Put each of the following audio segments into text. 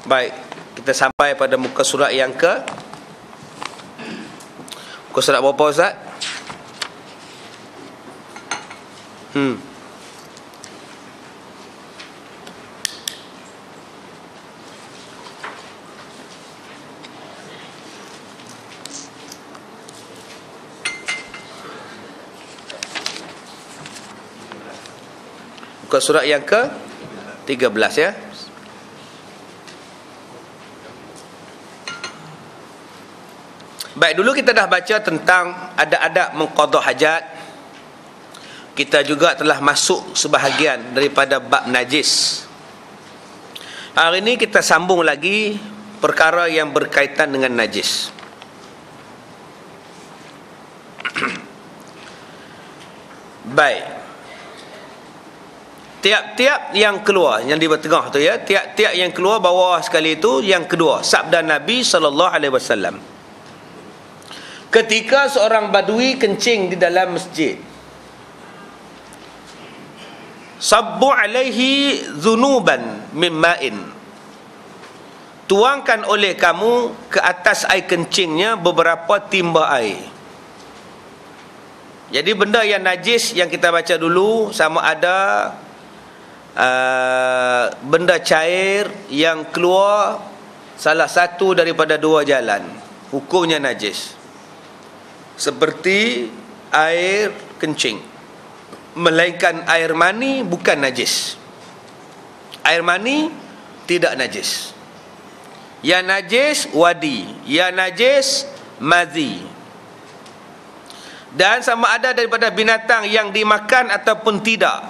Baik, kita sampai pada muka surat yang ke muka surat berapa, Ustaz? Muka surat yang ke 13 ya. Baik, dulu kita dah baca tentang adab-adab mengqadha hajat. Kita juga telah masuk sebahagian daripada bab najis. Hari ini kita sambung lagi perkara yang berkaitan dengan najis. Baik. Tiap-tiap yang keluar, yang di tengah tu ya, tiap-tiap yang keluar bawah sekali itu, yang kedua, sabda Nabi SAW. Ketika seorang badui kencing di dalam masjid, sabbu alaihi dhunuban min ma'in, tuangkan oleh kamu ke atas air kencingnya beberapa timba air. Jadi benda yang najis yang kita baca dulu, sama ada benda cair yang keluar salah satu daripada dua jalan, hukumnya najis. Seperti air kencing, melainkan air mani bukan najis. Air mani tidak najis. Yang najis wadi, yang najis madhi. Dan sama ada daripada binatang yang dimakan ataupun tidak,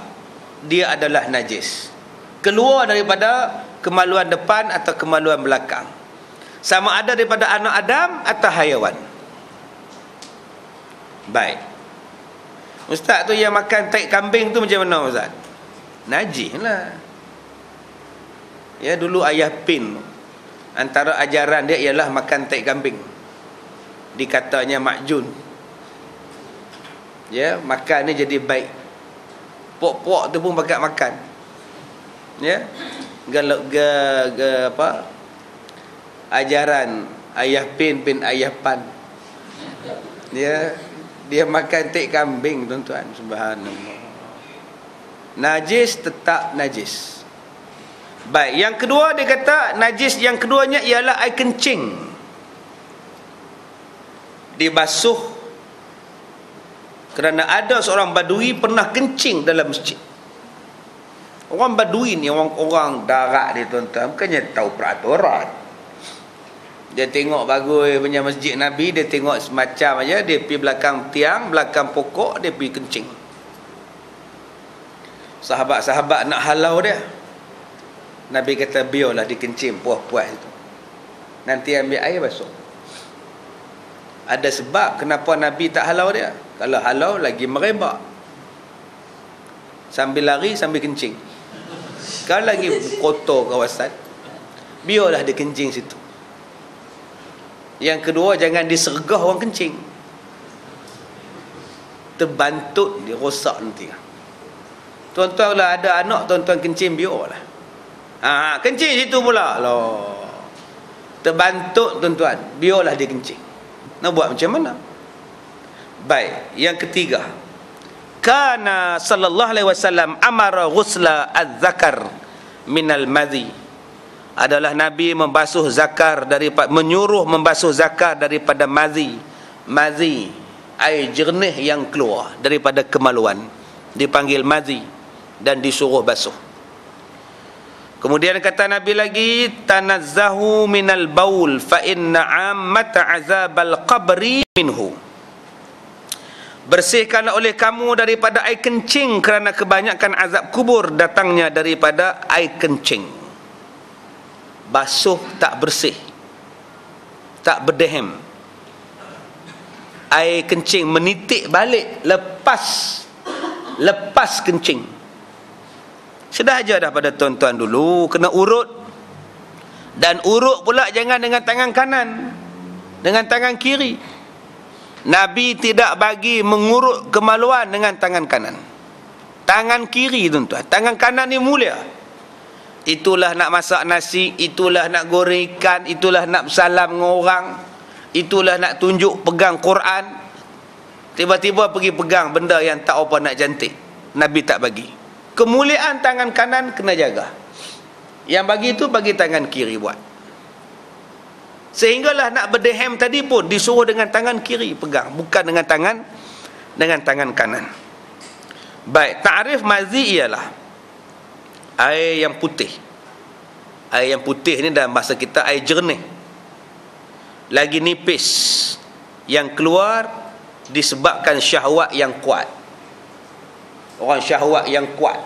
dia adalah najis. Keluar daripada kemaluan depan atau kemaluan belakang, sama ada daripada anak Adam atau haiwan. Baik, Ustaz tu yang makan tai kambing tu macam mana, Ustaz? Najis lah. Ya, dulu ayah Pin, antara ajaran dia ialah makan tai kambing. Dikatanya makjun. Ya, makan ni jadi baik. Pok-pok tu pun pakai makan. Ya, apa? Ajaran ayah Pin bin ayah Pan. Ya, dia makan tai kambing, tuan-tuan. Subhanallah. Najis tetap najis. Baik, yang kedua dia kata najis yang keduanya ialah air kencing. Dibasuh kerana ada seorang badui pernah kencing dalam masjid. Orang badui ni orang darat dia, tuan-tuan, bukannya tahu peraturan. Dia tengok bagus punya masjid Nabi, dia tengok semacam aja, dia pergi belakang tiang, belakang pokok, dia pergi kencing. Sahabat-sahabat nak halau dia. Nabi kata biarlah dia kencing puas-puas itu. Nanti ambil air basuh. Ada sebab kenapa Nabi tak halau dia. Kalau halau lagi merebak. Sambil lari sambil kencing. Kalau lagi kotor kawasan, biarlah dia kencing situ. Yang kedua, jangan disergah orang kencing. Terbantut, dia rosak nanti. Tuan-tuan lah ada anak, tuan-tuan kencing, biarlah. Kencing situ pula. Loh. Terbantut, tuan-tuan, biarlah dia kencing. Nak buat macam mana? Baik, yang ketiga, kana sallallahu alaihi wasallam amara ghusla az-zakar minal madhi. Adalah Nabi membasuh zakar daripada, menyuruh membasuh zakar daripada madhi. Madhi, air jernih yang keluar daripada kemaluan, dipanggil madhi, dan disuruh basuh. Kemudian kata Nabi lagi, tanazzahu minal baul fa inna ammata azabal qabri minhu. Bersihkanlah oleh kamu daripada air kencing, kerana kebanyakan azab kubur datangnya daripada air kencing. Basuh tak bersih, tak berdehem. Air kencing menitik balik lepas kencing. Sudah aja dah pada tuan-tuan dulu, kena urut. Dan urut pula jangan dengan tangan kanan, dengan tangan kiri. Nabi tidak bagi mengurut kemaluan dengan tangan kanan. Tangan kiri, tuan-tuan. Tangan kanan ni mulia. itulah nak masak nasi, itulah nak goreng ikan, itulah nak bersalam dengan orang, itulah nak tunjuk pegang Quran. Tiba-tiba pergi pegang benda yang tak apa nak cantik. Nabi tak bagi. Kemuliaan tangan kanan kena jaga. Yang bagi itu bagi tangan kiri buat. Sehinggalah nak berdehem tadi pun disuruh dengan tangan kiri pegang, bukan dengan tangan kanan. Baik, ta'rif mazi ialah air yang putih. Air yang putih ni dalam bahasa kita air jernih, lagi nipis, yang keluar disebabkan syahwat yang kuat. Orang syahwat yang kuat,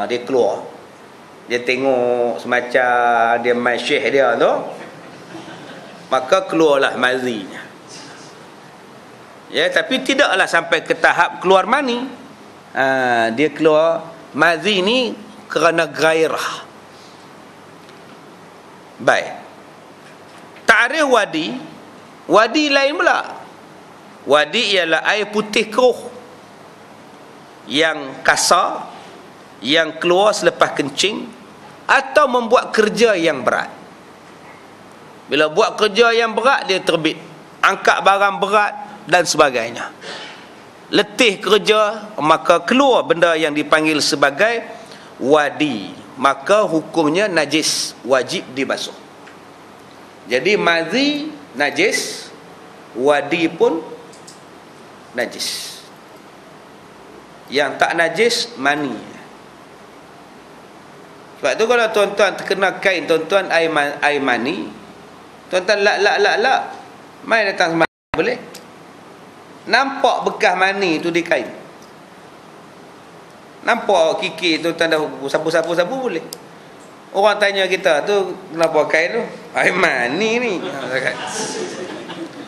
dia keluar, dia tengok semacam dia main syekh dia tu, maka keluarlah mazinya. Ya, tapi tidaklah sampai ke tahap keluar mani. Dia keluar mazi ni kerana gairah. Baik. Ta'rif wadi. Wadi lain pula. Wadi ialah air putih keruh yang kasar, yang keluar selepas kencing atau membuat kerja yang berat. Bila buat kerja yang berat, dia terbit, angkat barang berat dan sebagainya, letih kerja, maka keluar benda yang dipanggil sebagai wadi, maka hukumnya najis, wajib dibasuh. Jadi mazi najis, wadi pun najis. Yang tak najis mani. Sebab tu kalau tuan-tuan terkena kain tuan-tuan air mani, tuan-tuan lak, mai datang sembahyang boleh. Nampak bekas mani tu di kain, nampak kiki tuan-tuan dah sapu-sapu boleh. Orang tanya kita tu, kenapa kain tu air mani ni?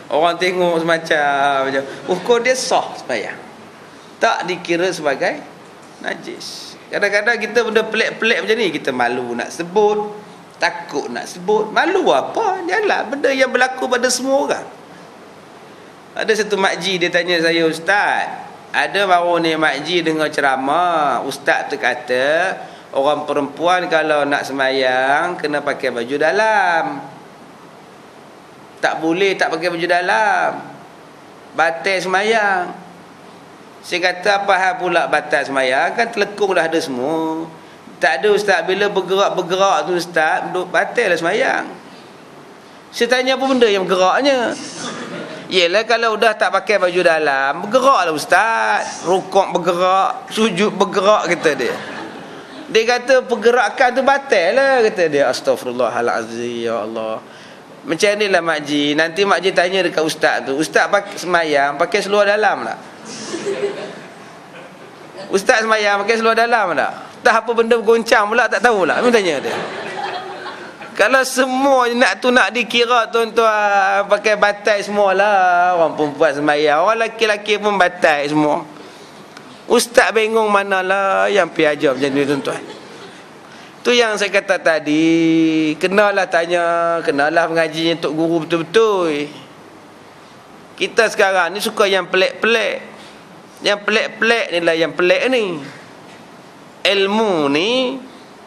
Orang tengok semacam hukum dia sah sembahyang, tak dikira sebagai najis. Kadang-kadang kita benda pelik-pelik macam ni kita malu nak sebut, takut nak sebut. Malu apa? Ialah benda yang berlaku pada semua orang. Ada satu makji dia tanya saya, ustaz, ada baru ni makji dengar ceramah, ustaz tu kata orang perempuan kalau nak semayang kena pakai baju dalam, tak boleh tak pakai baju dalam, batal semayang. Saya kata apa hal pula batal semayang, kan telekung dah ada semua. Tak ada ustaz, bila bergerak tu ustaz, batal lah semayang. Saya tanya apa benda yang bergeraknya? Yelah kalau dah tak pakai baju dalam, bergeraklah ustaz, rukuk bergerak, sujud bergerak, kata dia. Dia kata pergerakan tu batal lah, kata dia. Astaghfirullahalazim, ya Allah. Macam ni lah makji. Nanti makji tanya dekat ustaz tu, ustaz pakai semayang pakai seluar dalam tak? Ustaz semayang pakai seluar dalam tak? Tak apa benda bergoncang pula, tak tahu pula. Memang tanya dia. Kalau semua nak dikira tuan-tuan pakai batai semualah. Orang perempuan semayang, orang lelaki-lelaki pun batai semua. Ustaz bingung manalah yang pergi ajar macam ni tuan-tuan. Tu yang saya kata tadi, kenalah tanya, kenalah mengaji untuk guru betul-betul. Kita sekarang ni suka yang pelik-pelik. Yang pelik-pelik ni lah yang pelik ni. Ilmu ni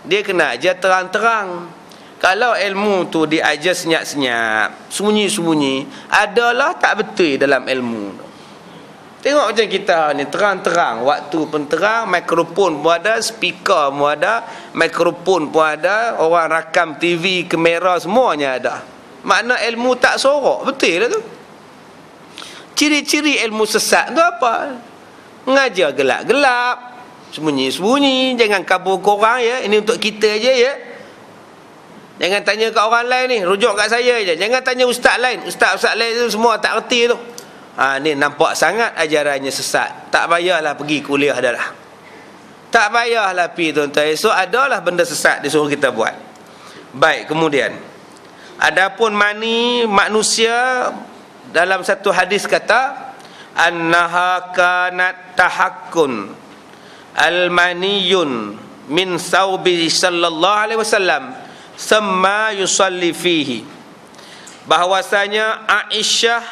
dia kena ajar terang-terang. Kalau ilmu tu diajar senyap-senyap, sembunyi-sembunyi, adalah tak betul dalam ilmu tu. Tengok macam kita ni, terang-terang, waktu pun terang, mikrofon pun ada, speaker pun ada, mikrofon pun ada, orang rakam TV, kamera semuanya ada. Makna ilmu tak sorok, betul lah tu. Ciri-ciri ilmu sesat tu apa? Mengajar gelap-gelap, sembunyi-sembunyi, jangan kabur korang ya, ini untuk kita je ya. Jangan tanya kat orang lain ni, rujuk kat saya je. Jangan tanya ustaz lain. Ustaz-ustaz lain tu semua tak erti tu. Ni nampak sangat ajarannya sesat. Tak payahlah pergi kuliah dah lah. Tak payahlah pergi tuan-tuan. Esok adalah benda sesat disuruh kita buat. Baik, kemudian. Adapun mani manusia, dalam satu hadis kata, annaha kanat tahakkun al-maniyun min thawbi sallallahu alaihi wasallam sama yusalli fihi. Bahwasanya Aisyah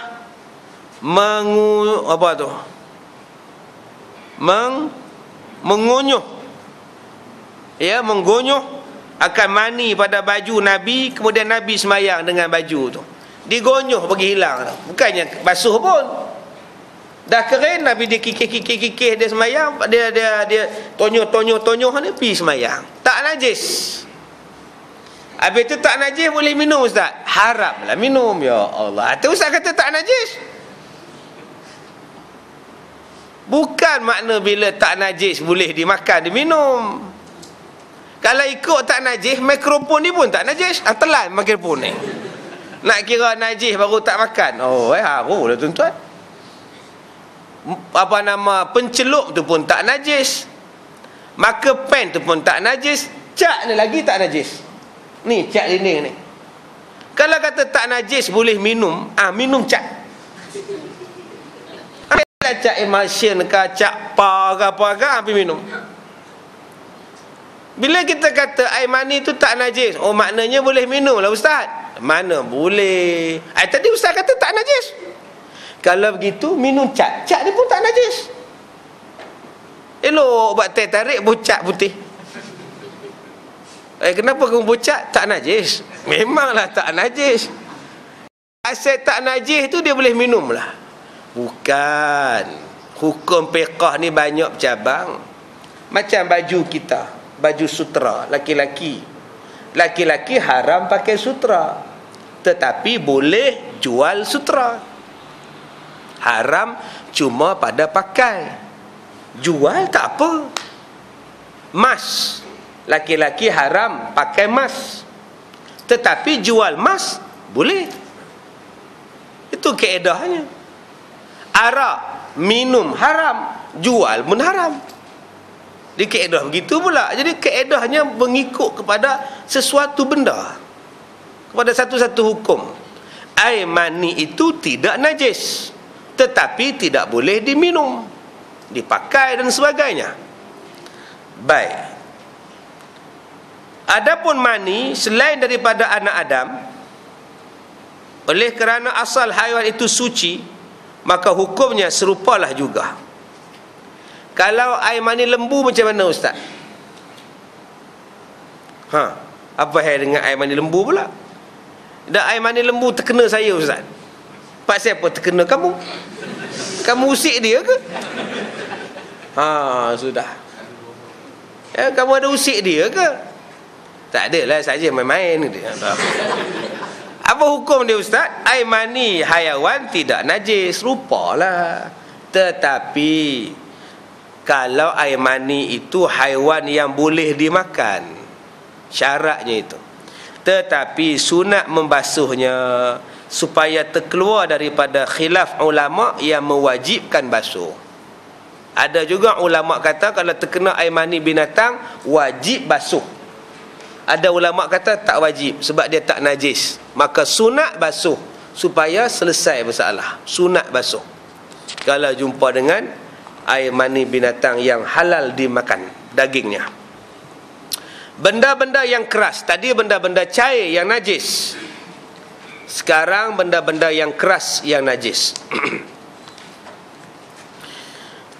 mengunyuh, ya, mengunyuh akan mani pada baju Nabi, kemudian Nabi semayang dengan baju tu, digonyoh bagi hilang tu. Bukannya basuh pun, dah kering, Nabi dia kikih dia semayang, dia tonyoh ni pergi semayang, tak najis. Habis tu tak najis boleh minum ustaz? Haram lah minum. Ya Allah, tu ustaz kata tak najis. Bukan makna bila tak najis boleh dimakan, diminum. Kalau ikut tak najis, mikrofon ni pun tak najis. Telan mikrofon ni, nak kira najis baru tak makan. Haru lah tuan-tuan. Apa nama, pencelup tu pun tak najis, maka pen tu pun tak najis, cat ni lagi tak najis. Ni cat dinding ni, kalau kata tak najis boleh minum, minum cat. Ambillah cat emulsion ke, cat pa ke apa ke, ambil minum. Bila kita kata air mani tu tak najis, maknanya boleh minum lah ustaz. Mana boleh. Tadi ustaz kata tak najis. Kalau begitu minum cat, cat ni pun tak najis. Elok buat teh tarik bocak putih. Kenapa kamu bocak? Tak najis. Memanglah tak najis. Asal tak najis tu dia boleh minum lah. Bukan. Hukum fiqh ni banyak cabang. Macam baju kita, baju sutra laki-laki. Laki-laki haram pakai sutra, tetapi boleh jual sutra. Haram cuma pada pakai, jual tak apa. Mas, laki-laki haram pakai mas, tetapi jual mas boleh. Itu kaedahnya. Arak minum haram, jual pun haram. Di kaedah begitu pula. Jadi kaedahnya mengikut kepada sesuatu benda, kepada satu-satu hukum. Air mani itu tidak najis, tetapi tidak boleh diminum, dipakai dan sebagainya. Baik. Adapun mani selain daripada anak Adam, oleh kerana asal haiwan itu suci, maka hukumnya serupalah juga. Kalau air mani lembu macam mana ustaz? Apa hal dengan air mani lembu pula? Dan air mani lembu terkena saya ustaz. Pak siapa terkena kamu? Kamu usik dia ke? Sudah. Kamu ada usik dia ke? Tak adalah, saja main-main dia. Apa hukum dia ustaz? Air mani haiwan tidak najis, rupalah. Tetapi kalau air mani itu haiwan yang boleh dimakan, syaratnya itu. Tetapi sunat membasuhnya supaya terkeluar daripada khilaf ulama yang mewajibkan basuh. Ada juga ulama kata kalau terkena air mani binatang wajib basuh. Ada ulama kata tak wajib sebab dia tak najis. Maka sunat basuh supaya selesai masalah. Sunat basuh kalau jumpa dengan air mani binatang yang halal dimakan dagingnya. Benda-benda yang keras, tadi benda-benda cair yang najis, sekarang benda-benda yang keras yang najis.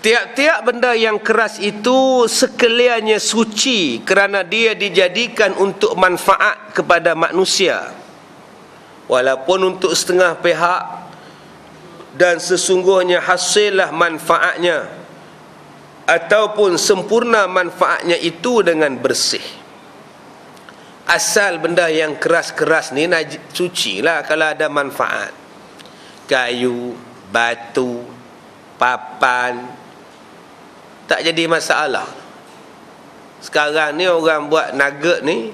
Tiap-tiap benda yang keras itu sekaliannya suci kerana dia dijadikan untuk manfaat kepada manusia, walaupun untuk setengah pihak, dan sesungguhnya hasillah manfaatnya ataupun sempurna manfaatnya itu dengan bersih. Asal benda yang keras-keras ni suci lah kalau ada manfaat. Kayu, batu, papan, tak jadi masalah. Sekarang ni orang buat nugget ni,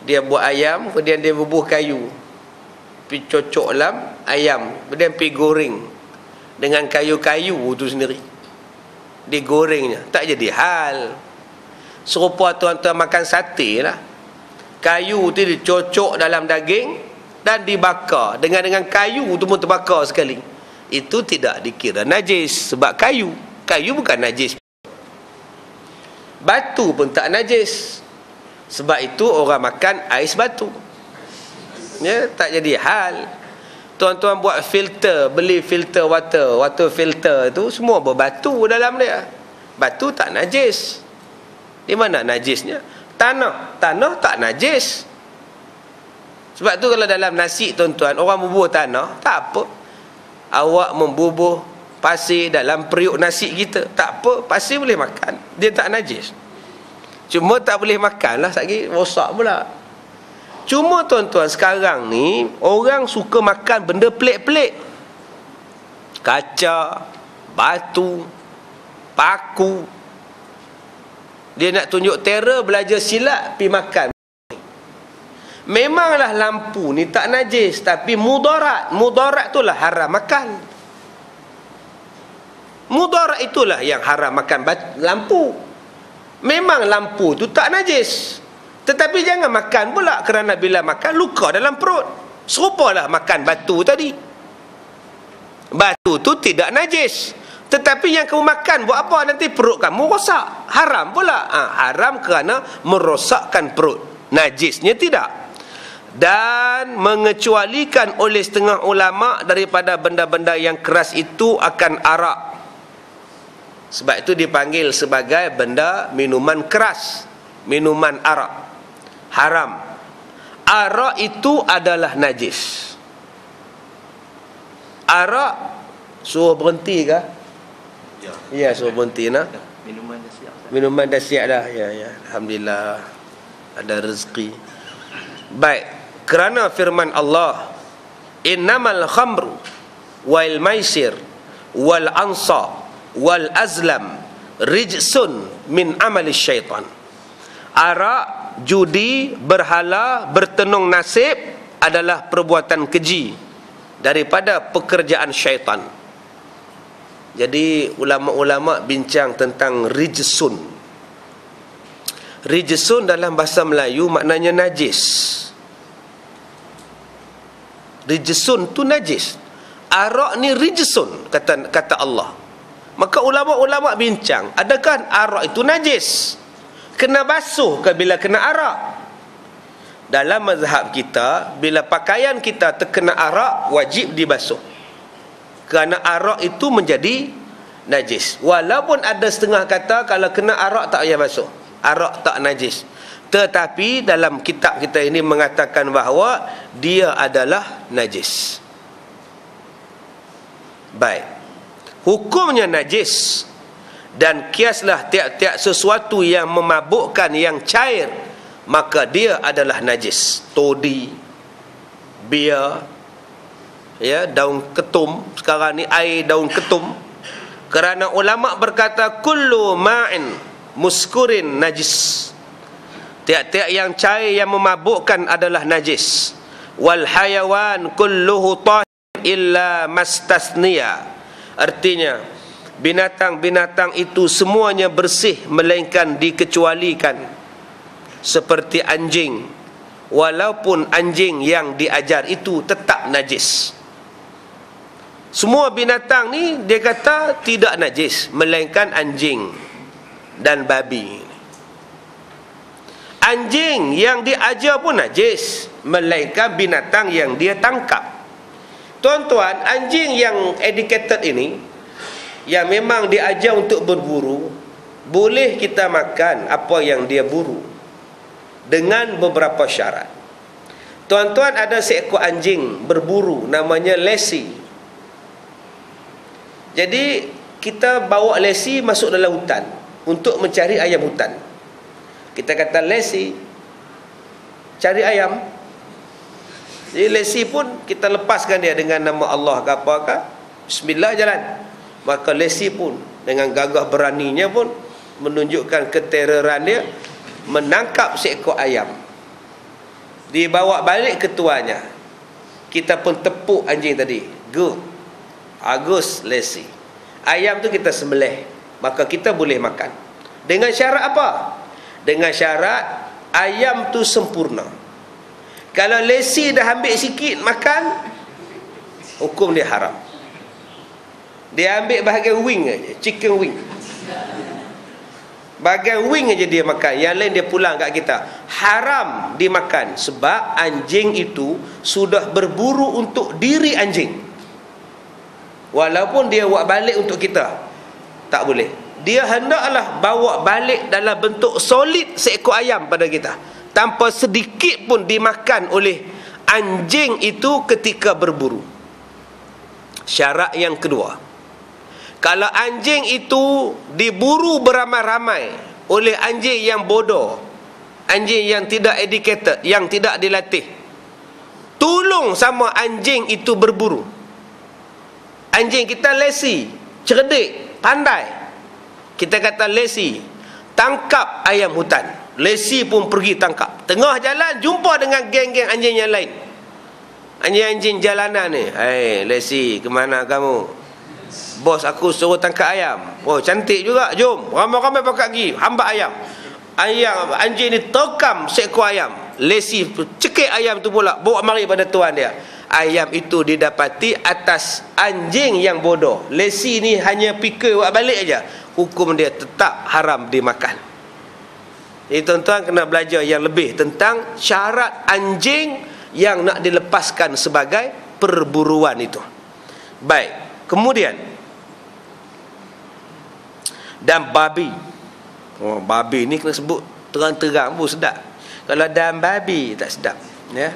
dia buat ayam, kemudian dia bubuh kayu, pergi cocok dalam ayam, kemudian pergi goreng dengan kayu-kayu tu sendiri, digorengnya, tak jadi hal. Serupa tuan-tuan makan sate lah, kayu tu dicocok dalam daging dan dibakar, dengan kayu tu pun terbakar sekali, itu tidak dikira najis sebab kayu bukan najis. Batu pun tak najis, sebab itu orang makan ais batu, ya, tak jadi hal. Tuan-tuan buat filter, beli filter water filter tu semua berbatu dalam dia. Batu tak najis. Di mana najisnya? tanah tak najis. Sebab tu kalau dalam nasi tuan-tuan, orang bubuh tanah, tak apa. Awak membubuh pasir dalam periuk nasi kita, tak apa, pasir boleh makan, dia tak najis. Cuma tak boleh makan lah, lagi rosak pula. Cuma tuan-tuan, sekarang ni orang suka makan benda pelik-pelik. Kaca, batu, paku. Dia nak tunjuk terror, belajar silat, pergi makan. Memanglah lampu ni tak najis, tapi mudarat itulah haram makan. Mudarat itulah yang haram makan lampu. Memang lampu tu tak najis, tetapi jangan makan pula, kerana bila makan luka dalam perut. Serupalah makan batu tadi. Batu tu tidak najis, tetapi yang kamu makan buat apa? Nanti perut kamu rosak. Haram pula. Haram kerana merosakkan perut. Najisnya tidak. Dan mengecualikan oleh setengah ulama daripada benda-benda yang keras itu akan arak. Sebab itu dipanggil sebagai benda minuman keras, minuman arak. Haram. Arak itu adalah najis. Arak suruh berhenti kah? Ya, suruh berhenti nah. Minuman dah siap dah. Ya. Alhamdulillah. Ada rezeki. Baik. Kerana firman Allah, innamal khamru wal maisir wal ansab wal azlam rijsun min amali syaitan. Arak, judi, berhala, bertenung nasib adalah perbuatan keji daripada pekerjaan syaitan. Jadi ulama-ulama bincang tentang rijsun. Rijsun dalam bahasa Melayu maknanya najis. Rijsun tu najis. Arak ni rijsun, kata Allah. Maka ulama-ulama bincang, adakah arak itu najis? Kena basuh ke bila kena arak? Dalam mazhab kita, bila pakaian kita terkena arak, wajib dibasuh. Kerana arak itu menjadi najis. Walaupun ada setengah kata kalau kena arak tak payah basuh, arak tak najis. Tetapi dalam kitab kita ini mengatakan bahawa dia adalah najis. Baik. Hukumnya najis. Dan kiaslah tiap-tiap sesuatu yang memabukkan, yang cair, maka dia adalah najis. Todi, bia, ya, daun ketum. Sekarang ni air daun ketum. Kerana ulama berkata kullu ma'in muskurin najis. Tiap-tiap yang cair yang memabukkan adalah najis. Wal hayawan kulluhu tahir illa mastasniya. Artinya binatang-binatang itu semuanya bersih melainkan dikecualikan. Seperti anjing, walaupun anjing yang diajar itu tetap najis. Semua binatang ni dia kata tidak najis, melainkan anjing dan babi. Anjing yang diajar pun najis, melainkan binatang yang dia tangkap. Tuan-tuan, anjing yang educated ini, yang memang diajar untuk berburu, boleh kita makan apa yang dia buru dengan beberapa syarat. Tuan-tuan, ada seekor anjing berburu namanya Lassie. Jadi kita bawa Lassie masuk dalam hutan untuk mencari ayam hutan. Kita kata Lassie, cari ayam. Jadi Lassie pun kita lepaskan dia dengan nama Allah ke apakah, bismillah jalan. Maka Lassie pun dengan gagah beraninya pun menunjukkan keteroran dia, menangkap seekor ayam. Dibawa balik ke tuannya. Kita pun tepuk anjing tadi. Good, Agus Lassie. Ayam tu kita sembelih, maka kita boleh makan. Dengan syarat apa? Dengan syarat ayam tu sempurna. Kalau Lassie dah ambil sikit makan, hukum dia haram. Dia ambil bahagian wing aja, chicken wing. Bahagian wing aja dia makan, yang lain dia pulang kat kita. Haram dimakan sebab anjing itu sudah berburu untuk diri anjing. Walaupun dia buat balik untuk kita, tak boleh. dia hendaklah bawa balik dalam bentuk solid seekor ayam pada kita, tanpa sedikit pun dimakan oleh anjing itu ketika berburu. Syarat yang kedua, kalau anjing itu diburu beramai-ramai oleh anjing yang bodoh, anjing yang tidak educated, yang tidak dilatih, tolong sama anjing itu berburu. Anjing kita lesi, cerdik, pandai, kita kata lesi, tangkap ayam hutan. Lesi pun pergi tangkap. Tengah jalan jumpa dengan geng-geng anjing yang lain, anjing-anjing jalanan ni. Hai lesi, kemana kamu? Bos aku suruh tangkap ayam. Oh cantik juga, jom ramai-ramai pakat pergi hamba ayam. Anjing ni terkam seekor ayam. Lesi cekik ayam tu pula, bawa mari pada tuan dia. Ayam itu didapati atas anjing yang bodoh. Lesi ni hanya fikir buat balik aja. Hukum dia tetap haram dimakan. Jadi tuan-tuan kena belajar yang lebih tentang syarat anjing yang nak dilepaskan sebagai perburuan itu. Baik, kemudian dan babi. Oh, babi ni kena sebut terang-terang pun sedap. Kalau dan babi tak sedap, ya.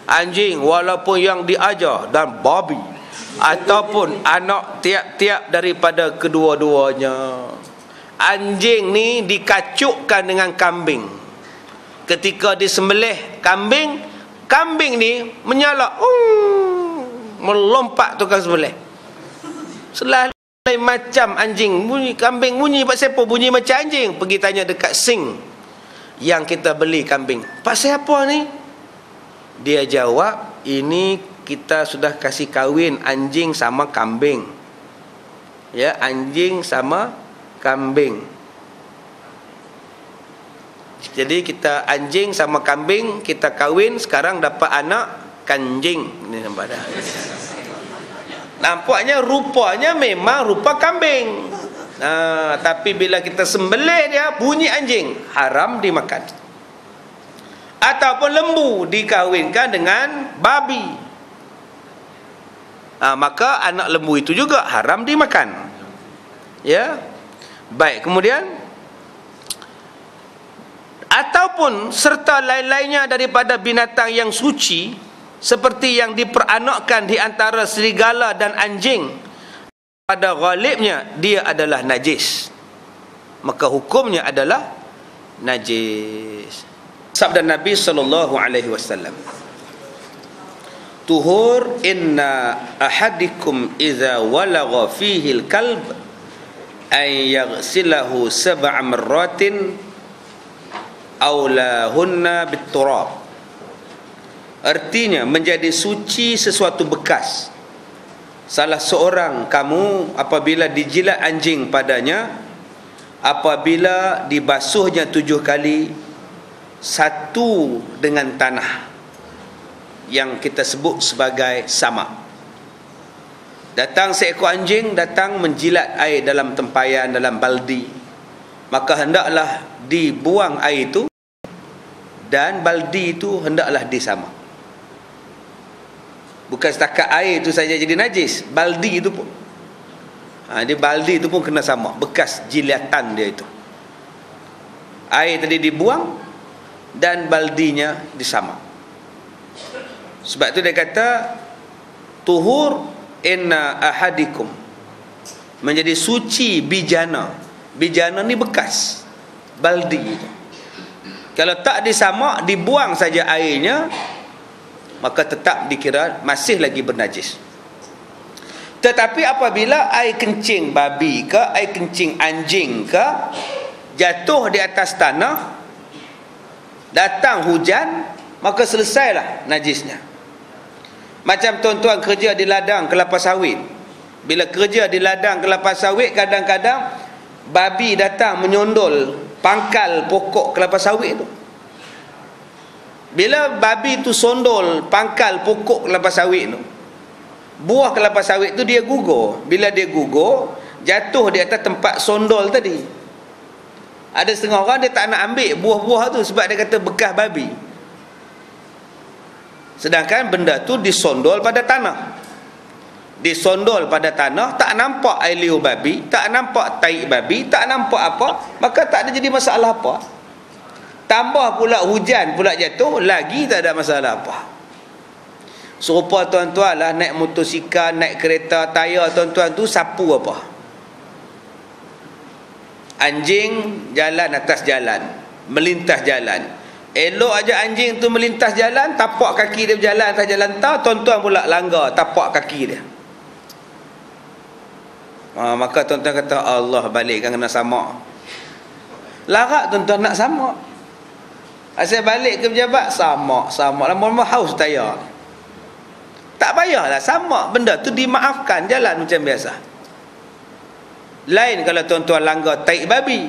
Anjing walaupun yang diajar dan babi, ataupun anak tiap-tiap daripada kedua-duanya. Anjing ni dikacukkan dengan kambing. Ketika disembelih kambing, kambing ni menyalak, melompat tukang sembelih. Selalu macam anjing bunyi, kambing bunyi pasal apa? Bunyi macam anjing. Pergi tanya dekat sing yang kita beli kambing, pasal apa ni? Dia jawab, ini kita sudah kasih kahwin anjing sama kambing. Ya, anjing sama kambing. Jadi kita anjing sama kambing, kita kahwin, sekarang dapat anak kanjing. Ini nampak dah. Nampaknya rupanya memang rupa kambing. Tapi bila kita sembelih dia bunyi anjing, haram dimakan. Ataupun lembu dikahwinkan dengan babi, maka anak lembu itu juga haram dimakan. Ya. Baik, kemudian ataupun serta lain-lainnya daripada binatang yang suci, seperti yang diperanakkan di antara serigala dan anjing, pada ghalibnya dia adalah najis, maka hukumnya adalah najis. Sabda Nabi SAW, tuhur inna ahadikum idza walagha fihi al-kalb ay yaghsilahu sab'a marratin aw lahunna bit-turab. Artinya menjadi suci sesuatu bekas salah seorang kamu apabila dijilat anjing padanya, apabila dibasuhnya 7 kali, satu dengan tanah yang kita sebut sebagai samak. Datang seekor anjing, datang menjilat air dalam tempayan, dalam baldi, maka hendaklah dibuang air itu, dan baldi itu hendaklah disamak. Bukan setakat air itu saja jadi najis, baldi itu pun. Dia baldi itu pun kena samak, bekas jilatan dia itu. Air tadi dibuang dan baldinya disamak. Sebab itu dia kata tuhur inna ahadikum, menjadi suci bijana. Bijana ni bekas baldi itu. Kalau tak disamak, dibuang saja airnya, maka tetap dikira masih lagi bernajis. Tetapi apabila air kencing babi ke, air kencing anjing ke, jatuh di atas tanah, datang hujan, maka selesailah najisnya. Macam tuan-tuan kerja di ladang kelapa sawit. Bila kerja di ladang kelapa sawit, kadang-kadang babi datang menyondol pangkal pokok kelapa sawit tu. Bila babi tu sondol pangkal pokok kelapa sawit tu, buah kelapa sawit tu dia gugur. Bila dia gugur, jatuh di atas tempat sondol tadi. Ada setengah orang dia tak nak ambil buah-buah tu sebab dia kata bekas babi. Sedangkan benda tu disondol pada tanah. disondol pada tanah, tak nampak air liur babi, tak nampak tai babi, tak nampak apa, maka tak ada jadi masalah apa. Tambah pula hujan pula jatuh, lagi tak ada masalah apa. Serupa tuan-tuan lah, naik motosikal, naik kereta, tayar tuan-tuan tu sapu apa? Anjing jalan atas jalan, melintas jalan. Elok aja anjing tu melintas jalan, tapak kaki dia berjalan atas jalan tar, tuan-tuan pula langgar tapak kaki dia. Maka tuan-tuan kata, Allah balikkan kena sama. Larat tuan-tuan nak sama. Asal balik ke pejabat, sama lama-lama haus tayar. Tak payahlah sama, benda tu dimaafkan, jalan macam biasa. Lain kalau tuan-tuan langgar tai babi,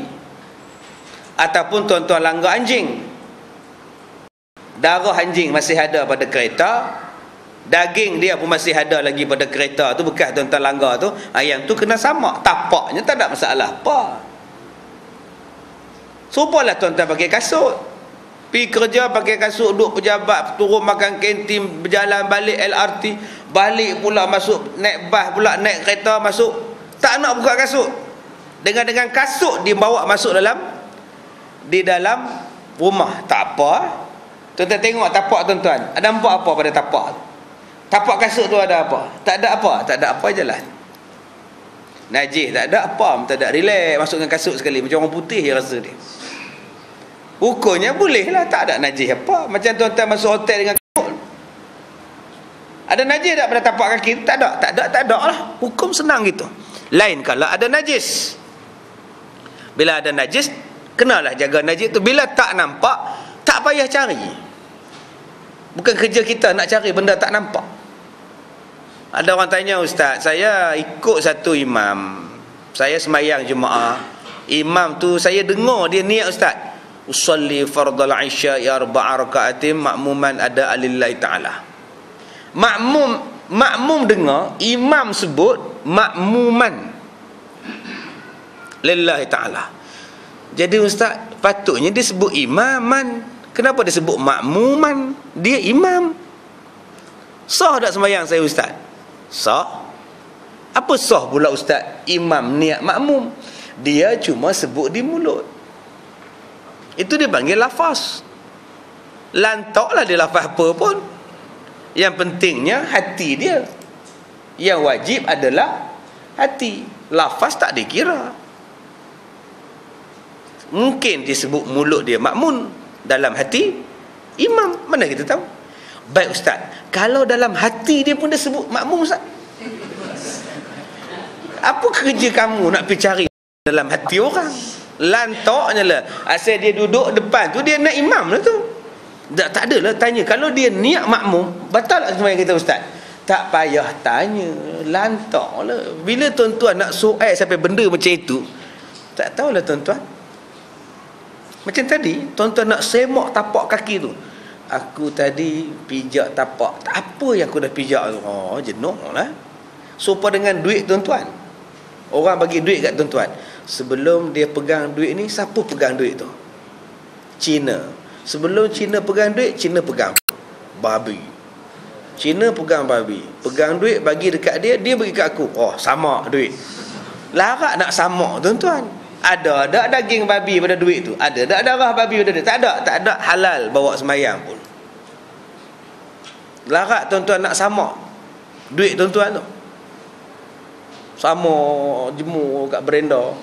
ataupun tuan-tuan langgar anjing. Darah anjing masih ada pada kereta, daging dia pun masih ada lagi pada kereta tu, bekas tuan-tuan langgar tu, yang tu kena sama, tapaknya tak ada masalah apa. Serupalah tuan-tuan pakai kasut, pergi kerja pakai kasut, duduk pejabat, turun makan kantin, berjalan balik LRT, balik pula masuk naik bas pula, naik kereta masuk, tak nak buka kasut. Dengan kasut dibawa masuk di dalam rumah, tak apa. Tuan-tuan tengok tapak tuan-tuan, ada nampak apa pada tapak tu? Tapak kasut tu ada apa? Tak ada apa, tak ada apa, jalan. Najis tak ada apa, tak ada, relax masuk dengan kasut sekali, macam orang putih je rasa dia. Hukumnya boleh lah, tak ada najis apa. Macam tuan-tuan masuk hotel dengan kasut, ada najis tak pada tapak kaki? Tak ada lah. Hukum senang gitu. Lain kalau ada najis. Bila ada najis, kenalah jaga najis tu. Bila tak nampak, tak payah cari. Bukan kerja kita nak cari benda tak nampak. Ada orang tanya, Ustaz, saya ikut satu imam, saya semayang Jumaat, imam tu saya dengar dia niat, Ustaz, usalli fardal isya arba'a raka'atin ma'muman ada alillahi ta'ala. Makmum dengar imam sebut makmuman lillahi ta'ala. Jadi Ustaz, patutnya dia sebut imaman. Kenapa dia sebut makmuman? Dia imam. Sah tak sembahyang saya, Ustaz? Sah. Apa sah pula, Ustaz? Imam niat makmum. Dia cuma sebut di mulut. Itu dia panggil lafaz. Lantaklah dia lafaz apa pun. Yang pentingnya hati dia. Yang wajib adalah hati. Lafaz tak dikira. Mungkin disebut mulut dia makmun, dalam hati imam. Mana kita tahu? Baik Ustaz, kalau dalam hati dia pun dia sebut makmum, Ustaz, apa kerja kamu nak pergi cari dalam hati orang? Lantaknya lah, asal dia duduk depan tu dia nak imam lah tu. Tak adalah tanya. Kalau dia niat makmum, batal tak sembahyang kita, Ustaz? Tak payah tanya, lantak lah. Bila tuan-tuan nak soal sampai benda macam itu, tak tahulah tuan-tuan. Macam tadi, tuan-tuan nak semak tapak kaki tu. Aku tadi pijak tapak. Apa yang aku dah pijak tu? Oh, jenuh lah. Serupa dengan duit tuan-tuan. Orang bagi duit kat tuan-tuan. Sebelum dia pegang duit ni, siapa pegang duit tu? Cina. Sebelum Cina pegang duit, Cina pegang babi. Cina pegang babi. Pegang duit, bagi dekat dia, dia bagi kat aku. Oh, sama duit. Larat nak sama tuan-tuan. Ada daging babi pada duit tu? Ada darah babi pada duit? Tak ada halal bawa semayang pun. Larat tuan-tuan nak sama duit tuan-tuan tu. Sama jemur kat berenda,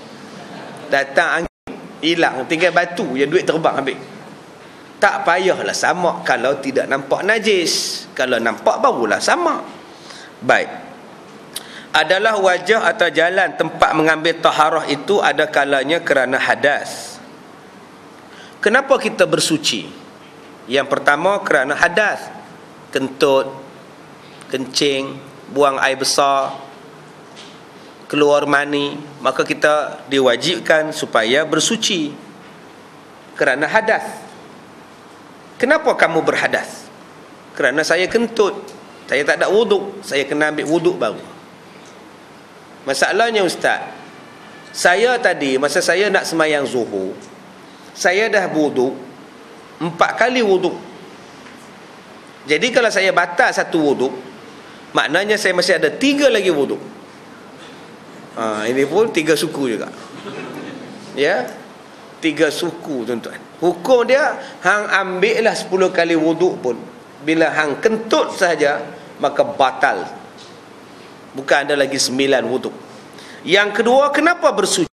datang angin hilang, tinggal batu je, duit terbang habis. Tak payahlah sama kalau tidak nampak najis. Kalau nampak barulah sama. Baik. Adalah wajah atau jalan tempat mengambil taharah itu ada kalanya kerana hadas. Kenapa kita bersuci? Yang pertama kerana hadas. Kentut, kencing, buang air besar, keluar mani, maka kita diwajibkan supaya bersuci kerana hadas. Kenapa kamu berhadas? Kerana saya kentut, saya tak ada wuduk, saya kena ambil wuduk baru. Masalahnya Ustaz, saya tadi masa saya nak semayang zuhur, saya dah wuduk 4 kali wuduk. Jadi kalau saya batal satu wuduk, maknanya saya masih ada 3 lagi wuduk. Ini pun 3 suku juga. Ya, 3 suku tuan-tuan. Hukum dia, hang ambil lah 10 kali wuduk pun, bila hang kentut saja, maka batal. Bukan ada lagi 9 wuduk. Yang kedua, kenapa bersuci?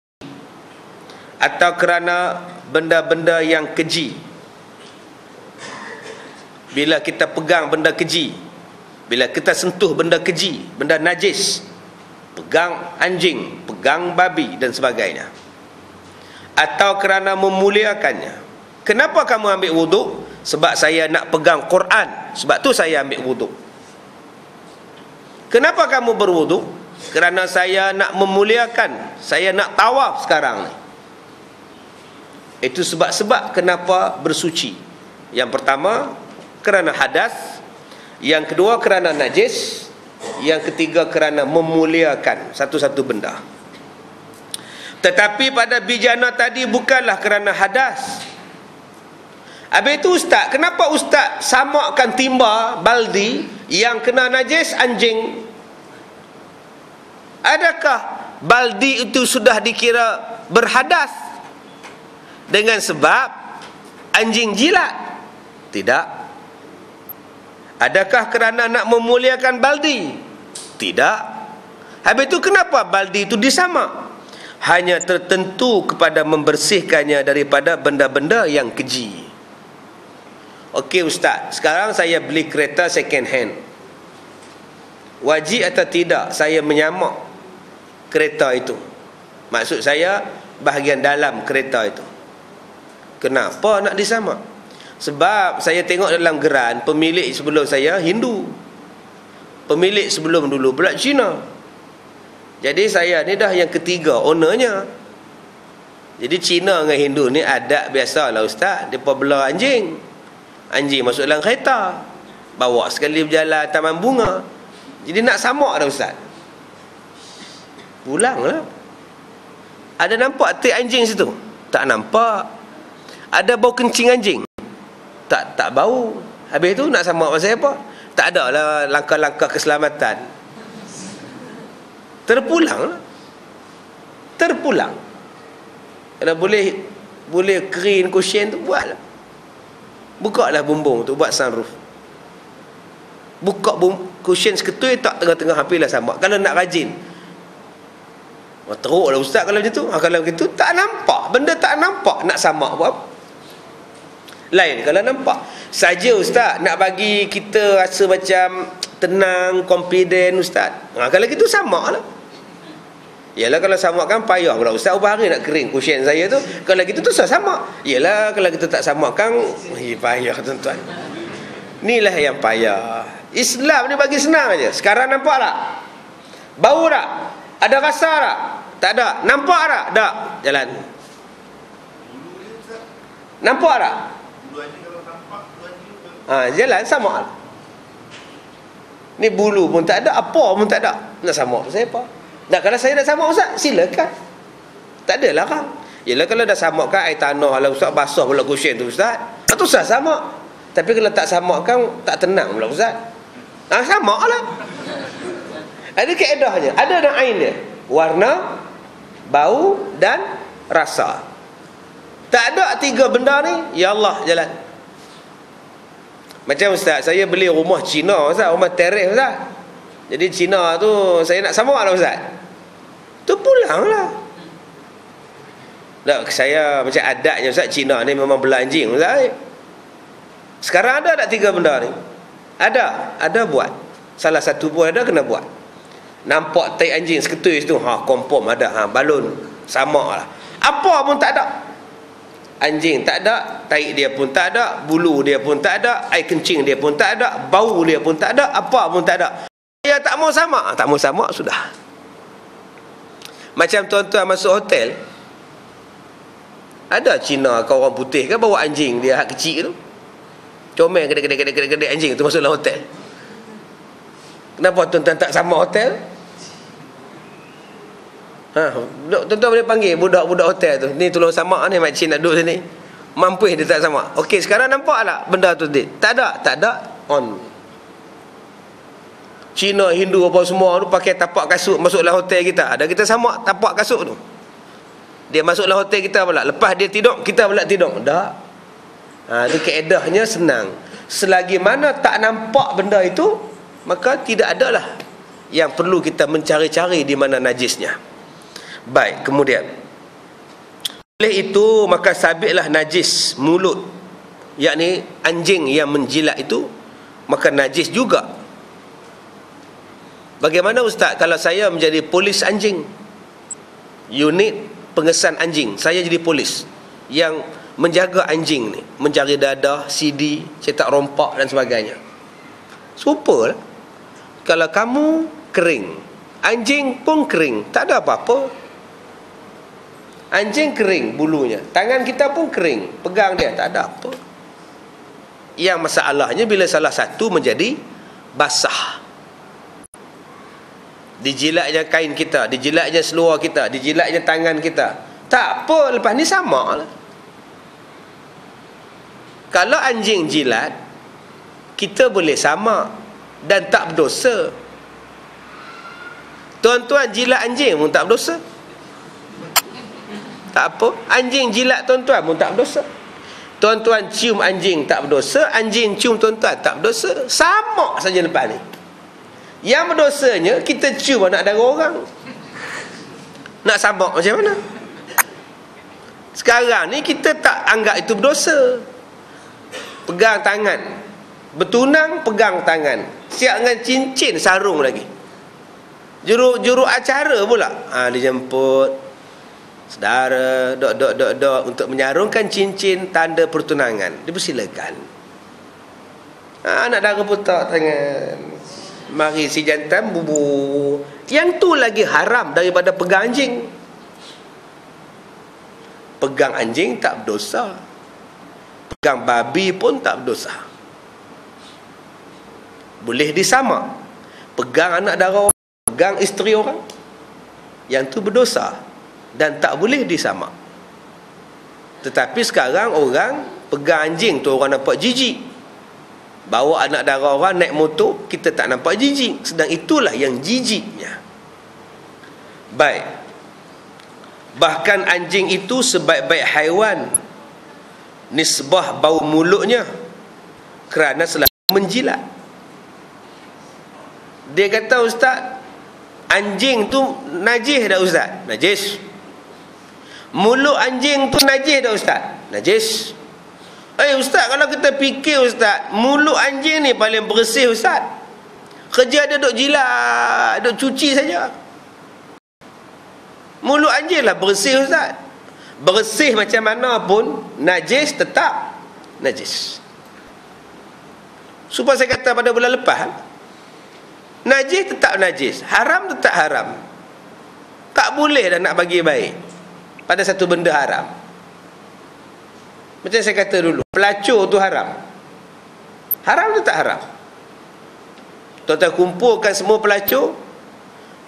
Atau kerana benda-benda yang keji. Bila kita pegang benda keji, bila kita sentuh benda keji, benda najis, pegang anjing, pegang babi dan sebagainya, atau kerana memuliakannya. Kenapa kamu ambil wuduk? Sebab saya nak pegang Quran, sebab tu saya ambil wuduk. Kenapa kamu berwuduk? Kerana saya nak memuliakan, saya nak tawaf sekarang ni. Itu sebab-sebab kenapa bersuci. Yang pertama, kerana hadas. Yang kedua, kerana najis. Yang ketiga, kerana memuliakan satu-satu benda. Tetapi pada bijana tadi bukanlah kerana hadas. Habis itu ustaz, kenapa ustaz samakkan timba, baldi yang kena najis anjing? Adakah baldi itu sudah dikira berhadas dengan sebab anjing jilat? Tidak. Adakah kerana nak memuliakan baldi? Tidak. Habis itu kenapa baldi itu disamak? Hanya tertentu kepada membersihkannya daripada benda-benda yang keji. Okey ustaz, sekarang saya beli kereta second hand. Wajib atau tidak saya menyamak kereta itu? Maksud saya bahagian dalam kereta itu. Kenapa nak disamak? Sebab saya tengok dalam geran, pemilik sebelum saya Hindu, pemilik sebelum dulu pula Cina. Jadi saya ni dah yang ketiga ownernya. Jadi Cina dengan Hindu ni adat biasalah ustaz, depa bela anjing. Anjing masuk dalam kereta, bawa sekali berjalan taman bunga. Jadi nak samak dah ustaz, pulanglah. Ada nampak tik anjing situ? Tak nampak. Ada bau kencing anjing? Tak bau. Habis tu nak samak pasal apa? Tak ada lah langkah-langkah keselamatan. Terpulang. Kalau boleh clean cushion tu, buatlah. Buka lah bumbung tu, buat sunroof. Buka cushion seketui, tak tengah-tengah, hampirlah samak. Kalau nak rajin, teruk lah ustaz kalau macam tu. Kalau begitu tak nampak, benda tak nampak, nak samak buat apa? Lain kalau nampak saja ustaz, nak bagi kita rasa macam tenang, confident ustaz. Kalau gitu samak lah. Yalah, kalau samak kan payah pula ustaz, berapa hari nak kering cushion saya tu. Kalau gitu tu saya samak. Yalah, kalau kita tak samak kan payah tuan-tuan. Inilah yang payah. Islam ni bagi senang aja. Sekarang nampak tak? Bau tak? Ada rasa tak? Tak ada. Nampak tak? Tak. Jalan. Nampak tak? Jalan sama. Ni bulu pun tak ada, apa pun tak ada. Nak samak saya apa? Nah, kalau saya nak samak ustaz, silakan. Tak adalah kan. Yalah, kalau dah samak kan air tanah lah ustaz, basah pula cushion tu ustaz. Tu ustaz samak. Tapi kalau tak samak kan tak tenang pula ustaz. Samaklah. Ada kaedahnya, ada dan ain dia. Warna, bau dan rasa. Tak ada 3 benda ni, ya Allah, jalan. Macam ustaz, saya beli rumah Cina ustaz, rumah teres ustaz. Jadi Cina tu saya nak samak lah ustaz. Tu pulanglah. Tak, saya macam adatnya ustaz, Cina ni memang bela anjing ustaz. Sekarang ada tak 3 benda ni? Ada buat. Salah satu pun ada, kena buat. Nampak tai anjing seketui situ, kompom ada, balon, samak lah. Apa pun tak ada. Anjing tak ada, taik dia pun tak ada, bulu dia pun tak ada, air kencing dia pun tak ada, bau dia pun tak ada, apa pun tak ada. Saya tak mau samak, tak mau samak sudah. Macam tuan-tuan masuk hotel, ada Cina ke orang putih kan bawa anjing dia hak kecil tu, comel gede-gede anjing tu masuk dalam hotel. Kenapa tuan-tuan tak samak hotel? Tuan-tuan boleh panggil budak-budak hotel tu, ni tolong samak ni, makcik nak duduk sini. Mampus dia tak samak. Okey, sekarang nampak tak benda tu dia? Tak ada on. Cina, Hindu apa semua tu pakai tapak kasut masuklah hotel kita. Ada kita sama tapak kasut tu. Dia masuklah hotel kita pula. Lepas dia tidur, kita pula tidur. Tak. Itu kaedahnya senang. Selagi mana tak nampak benda itu, maka tidak adalah yang perlu kita mencari-cari di mana najisnya. Baik, kemudian oleh itu maka sabitlah najis mulut, yakni anjing yang menjilat itu, maka najis juga. Bagaimana Ustaz kalau saya menjadi polis anjing, unit pengesan anjing, saya jadi polis yang menjaga anjing ni, mencari dadah, CD, cetak rompak dan sebagainya. Super lah. Kalau kamu kering, anjing pun kering, tak ada apa-apa. Anjing kering bulunya, tangan kita pun kering, pegang dia tak ada apa. Yang masalahnya bila salah satu menjadi basah, dijilatnya kain kita, dijilatnya seluar kita, dijilatnya tangan kita, tak apa, lepas ni sama lah. Kalau anjing jilat, kita boleh sama dan tak berdosa. Tuan-tuan jilat anjing pun tak berdosa. Tak apa, anjing jilat tuan-tuan pun tak berdosa. Tuan-tuan cium anjing tak berdosa, anjing cium tuan-tuan tak berdosa. Sama saja lepas ni. Yang berdosanya kita cium anak dara orang. Nak sabak macam mana? Sekarang ni kita tak anggap itu berdosa. Pegang tangan, bertunang pegang tangan, siap dengan cincin sarung lagi. Juru acara pula, dijemput saudara dok untuk menyarungkan cincin tanda pertunangan. Dipersilakan. Anak dara putar tangan, mari si jantan bubu. Yang tu lagi haram daripada pegang anjing. Pegang anjing tak berdosa, pegang babi pun tak berdosa. Boleh disama. Pegang anak dara orang, pegang isteri orang, yang tu berdosa dan tak boleh disama. Tetapi sekarang orang pegang anjing tu orang nampak jijik. Bawa anak dara orang naik motor, kita tak nampak jijik. Sedang itulah yang jijiknya. Baik. Bahkan anjing itu sebaik-baik haiwan, nisbah bau mulutnya, kerana selalu menjilat. Dia kata, Ustaz, anjing tu najis dah Ustaz? Najis. Mulut anjing tu najis dah Ustaz? Najis. Ustaz, kalau kita fikir Ustaz, mulut anjing ni paling bersih Ustaz. Kerja dia duk jilat, duk cuci saja. Mulut anjing lah bersih Ustaz. Bersih macam mana pun, najis tetap najis. Supaya saya kata pada bulan lepas, najis tetap najis, haram tetap haram. Tak boleh dah nak bagi baik pada satu benda haram. Macam saya kata dulu, pelacur tu haram. Haram tetap haram. Tuan-tuan kumpulkan semua pelacur,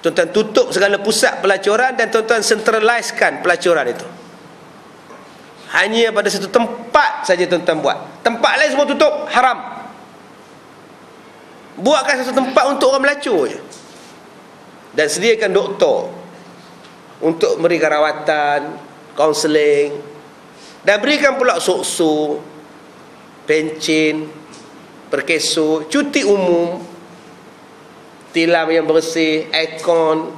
tuan-tuan tutup segala pusat pelacuran, dan tuan-tuan centralisekan pelacuran itu. Hanya pada satu tempat saja tuan-tuan buat. Tempat lain semua tutup, haram. Buatkan satu tempat untuk orang melacur je. Dan sediakan doktor untuk memberikan rawatan, kaunseling, dan berikan pula sok-sok, pencin, perkeso, cuti umum, tilam yang bersih, aircon.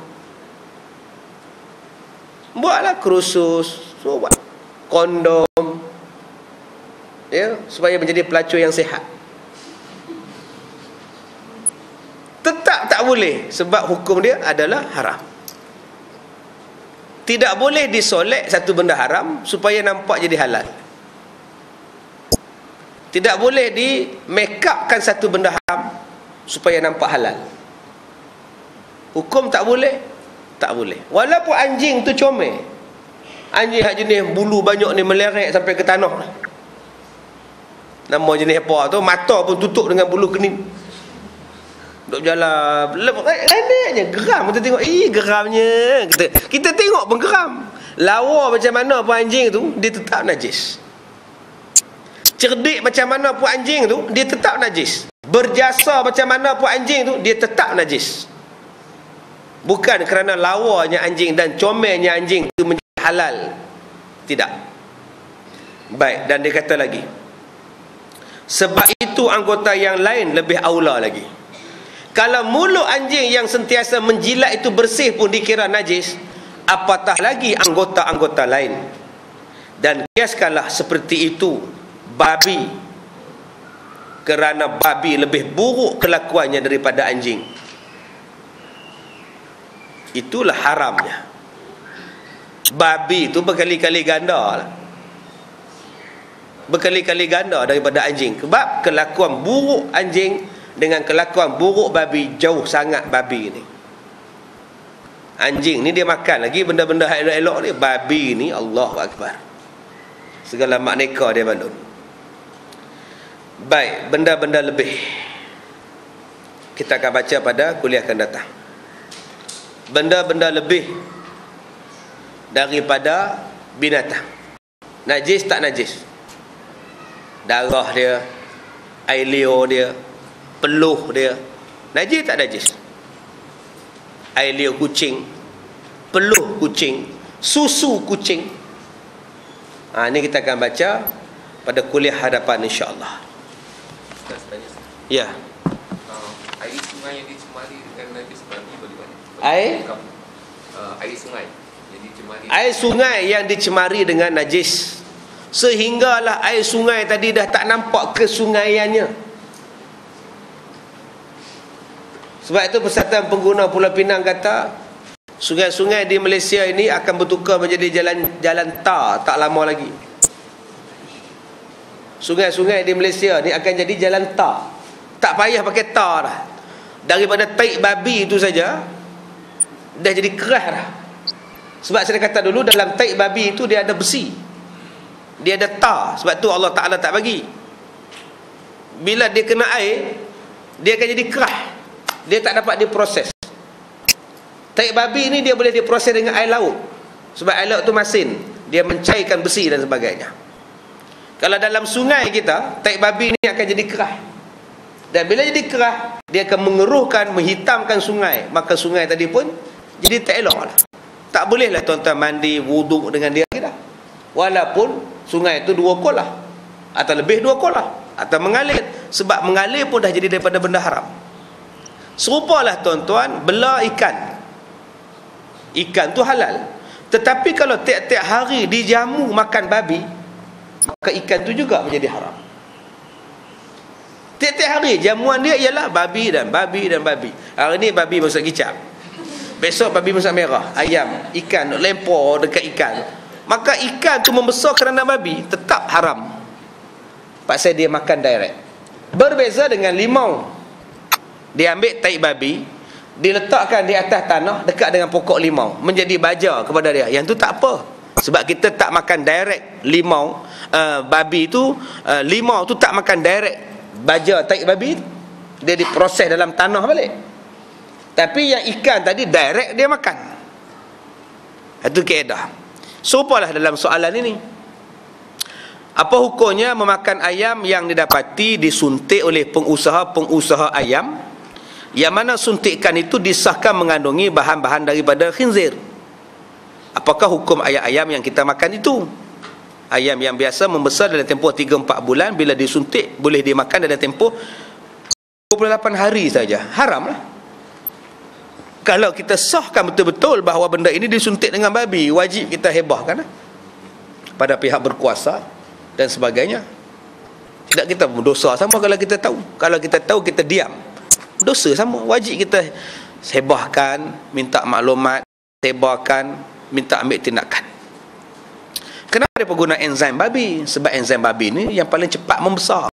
Buatlah kursus, buat kondom, ya, supaya menjadi pelacur yang sihat. Tetap tak boleh, sebab hukum dia adalah haram. Tidak boleh disolek satu benda haram supaya nampak jadi halal. Tidak boleh di make upkan satu benda haram supaya nampak halal. Hukum tak boleh, tak boleh. Walaupun anjing tu comel, anjing hak jenis bulu banyak ni melerek sampai ke tanah, nama jenis apa tu, mata pun tutup dengan bulu kening, duk jalan ledeknya, geram. Kita tengok, geramnya, kita tengok pun geram. Lawa macam mana pun anjing tu, dia tetap najis. Cerdik macam mana pun anjing tu, dia tetap najis. Berjasa macam mana pun anjing tu, dia tetap najis. Bukan kerana lawanya anjing dan comelnya anjing itu menjadi halal. Tidak. Baik, dan dia kata lagi, sebab itu anggota yang lain lebih aula lagi. Kalau mulut anjing yang sentiasa menjilat itu bersih pun dikira najis, apatah lagi anggota-anggota lain. Dan kiaskanlah seperti itu babi, kerana babi lebih buruk kelakuannya daripada anjing. Itulah haramnya. Babi itu berkali-kali ganda lah. Berkali-kali ganda daripada anjing. Sebab kelakuan buruk anjing dengan kelakuan buruk babi jauh sangat babi ni. Anjing ni dia makan lagi benda-benda elok-elok ni. Babi ni Allahu Akbar, segala makneka dia balun. Baik, benda-benda lebih kita akan baca pada kuliah akan datang. Benda-benda lebih daripada binatang. Najis tak najis? Darah dia, air liur dia, peluh dia, najis tak najis? Air liur kucing, peluh kucing, susu kucing. Ini kita akan baca pada kuliah hadapan insya-Allah. Ya. Air sungai yang dicemari dengan najis babi bagaimana? Air sungai yang dicemari. Air sungai yang dicemari dengan najis, sehinggalah air sungai tadi dah tak nampak kesungaiannya. Sebab itu Persatuan Pengguna Pulau Pinang kata, sungai-sungai di Malaysia ini akan bertukar menjadi jalan tar tak lama lagi. Sungai-sungai di Malaysia ni akan jadi jalan tar. Tak payah pakai tar dah. Daripada taik babi itu saja dah jadi keras dah. Sebab saya kata dulu, dalam taik babi itu dia ada besi, dia ada tar. Sebab tu Allah Ta'ala tak bagi. Bila dia kena air, dia akan jadi keras, dia tak dapat diproses. Taik babi ni dia boleh diproses dengan air laut. Sebab air laut tu masin, dia mencairkan besi dan sebagainya. Kalau dalam sungai kita, taik babi ni akan jadi keras. Dan bila jadi keras, dia akan mengeruhkan, menghitamkan sungai. Maka sungai tadi pun jadi tak elok lah. Tak bolehlah tuan-tuan mandi, wuduk dengan dia kita. Walaupun sungai itu 2 kolah, atau lebih 2 kolah, atau mengalir. Sebab mengalir pun dah jadi daripada benda haram. Serupalah tuan-tuan, bela ikan. Ikan tu halal. Tetapi kalau tiap-tiap hari dijamu makan babi, maka ikan tu juga menjadi haram. Tiap-tiap hari jamuan dia ialah babi dan babi dan babi. Hari ni babi masak kicap, besok babi masak merah, ayam, ikan lempar dekat ikan. Maka ikan tu membesar kerana babi, tetap haram. Pasal dia makan direct. Berbeza dengan limau. Dia ambil taik babi, diletakkan di atas tanah dekat dengan pokok limau, menjadi baja kepada dia. Yang tu tak apa. Sebab kita tak makan direct limau. Babi tu, limau tu tak makan direct baja taik babi, dia diproses dalam tanah balik. Tapi yang ikan tadi direct dia makan. Itu kaedah. Serupalah dalam soalan ini. Apa hukumnya memakan ayam yang didapati disuntik oleh pengusaha ayam, yang mana suntikan itu disahkan mengandungi bahan-bahan daripada khinzir? Apakah hukum ayam-ayam yang kita makan itu? Ayam yang biasa membesar dalam tempoh 3-4 bulan, bila disuntik boleh dimakan dalam tempoh 28 hari saja. Haram lah. Kalau kita sahkan betul-betul bahawa benda ini disuntik dengan babi, wajib kita hebahkan lah pada pihak berkuasa dan sebagainya. Tidak, kita berdosa sama kalau kita tahu. Kalau kita tahu kita diam, dosa sama. Wajib kita hebahkan, minta maklumat, hebahkan, minta ambil tindakan. Kenapa dia guna enzim babi? Sebab enzim babi ni yang paling cepat membesar.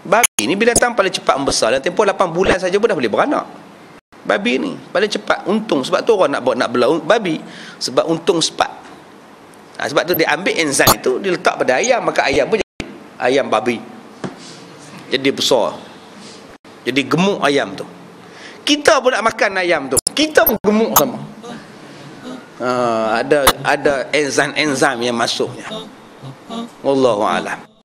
Babi ni binatang paling cepat membesar. Dalam tempoh 8 bulan saja pun dah boleh beranak. Babi ni paling cepat untung. Sebab tu orang nak bela babi, sebab untung cepat. Sebab tu dia ambil enzim itu, dia letak pada ayam, maka ayam pun jadi ayam babi, jadi besar, jadi gemuk ayam tu. Kita pun nak makan ayam tu, kita pun gemuk sama. Ada enzim yang masuknya. Wallahu a'lam.